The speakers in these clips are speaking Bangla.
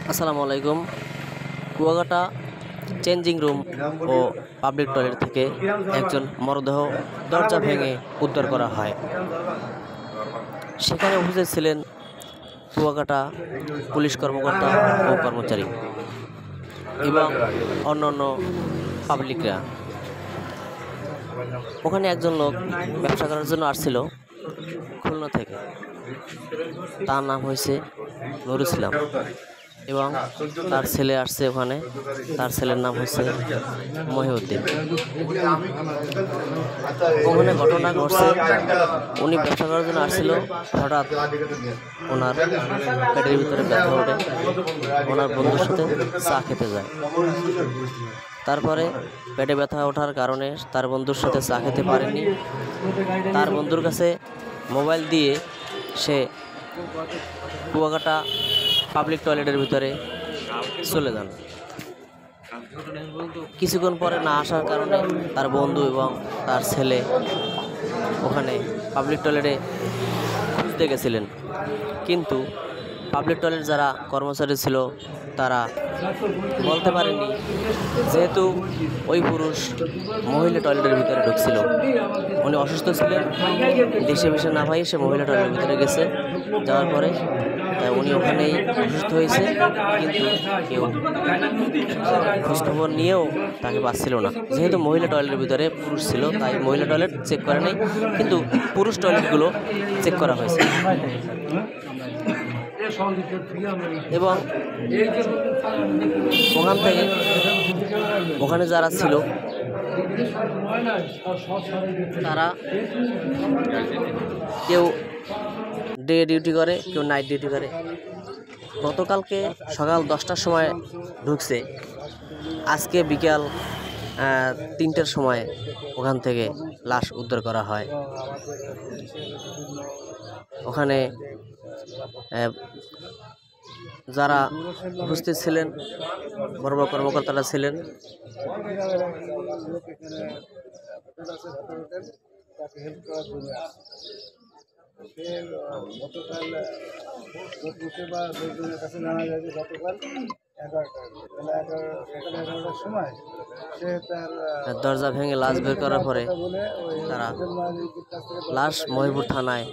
আসসালামু আলাইকুম। কুয়াকাটা চেঞ্জিং রুম ও পাবলিক টয়লেট থেকে একজন মরদেহ দরজা ভেঙে উদ্ধার করা হয়। সেখানে উপস্থিত ছিলেন কুয়াকাটা পুলিশ কর্মকর্তা ও কর্মচারী এবং অন্যান্য পাবলিকরা। ওখানে একজন লোক ব্যবসা করার জন্য আসছিল খুলনা থেকে। তার নাম হয়েছে নুরুল ইসলাম এবং তার ছেলে আসছে ওখানে। তার ছেলের নাম হচ্ছে মহিউদ্দিন। ওখানে ঘটনা ঘটছে, উনি ব্যবসা করার জন্য আসছিল, হঠাৎ ওনার পেটের ভিতরে ব্যথা ওঠে, ওনার বন্ধুর সাথে চা খেতে যায়। তারপরে পেটে ব্যথা ওঠার কারণে তার বন্ধুর সাথে চা খেতে পারেনি। তার বন্ধুর কাছে মোবাইল দিয়ে সে কুয়াকাটা পাবলিক টয়লেটের ভিতরে চলে যান। কিছুক্ষণ পরে না আসার কারণে তার বন্ধু এবং তার ছেলে ওখানে পাবলিক টয়লেটে খুঁজতে গেছিলেন, কিন্তু পাবলিক টয়লেট যারা কর্মচারী ছিল তারা বলতে পারেনি, যেহেতু ওই পুরুষ মহিলা টয়লেটের ভিতরে ঢুকছিল। উনি অসুস্থ ছিলেন, দেশে বেশে না পাই সে মহিলা টয়লেটের ভিতরে গেছে। যাওয়ার পরে উনি ওখানেই অসুস্থ হয়েছে, কিন্তু কেউ খোঁজখবর নিয়েও তাকে পাচ্ছিল না। যেহেতু মহিলা টয়লেটের ভিতরে পুরুষ ছিল, তাই মহিলা টয়লেট চেক করে নাই, কিন্তু পুরুষ টয়লেটগুলো চেক করা হয়েছে। এবং ওখান থেকে ওখানে যারা ছিল তারা কেউ ডে ডিউটি করে, কেউ নাইট ডিউটি করে। গতকালকে সকাল 10টার সময় ঢুকছে, আজকে বিকাল 3টার সময় ওখান থেকে লাশ উদ্ধার করা হয়। ওখানে যারা উপস্থিত ছিলেন বড় বড় কর্মকর্তারা ছিলেন। দরজা ভেঙে লাশ বের করার পরে তারা লাশ মহিপুর থানায়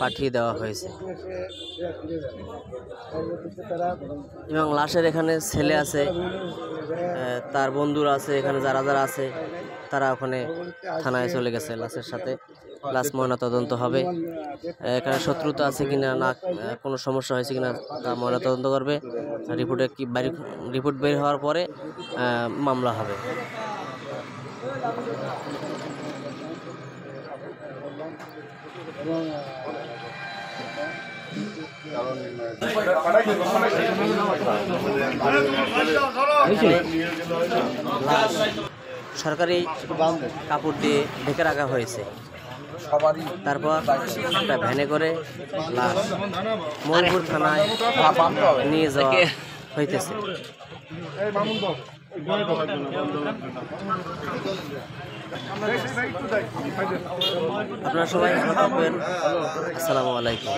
পাঠিয়ে দেওয়া হয়েছে এবং লাশের এখানে ছেলে আছে, তার বন্ধুরা আছে, এখানে যারা যারা আছে তারা ওখানে থানায় চলে গেছে লাশের সাথে। লাশ ময়নাতদন্ত হবে, এখানে শত্রুতা আছে কিনা, না কোনো সমস্যা হয়েছে কিনা তা ময়নাতদন্ত করবে। রিপোর্ট বের হওয়ার পরে মামলা হবে। সরকারি কাপড় দিয়ে ঢেকে রাখা হয়েছে। তারপর একটা ভ্যানে করে লাশ মহিপুর থানায় নিয়ে যাওয়া হইতেছে। আপনারা সবাই ভালো থাকবেন। আসসালামু আলাইকুম।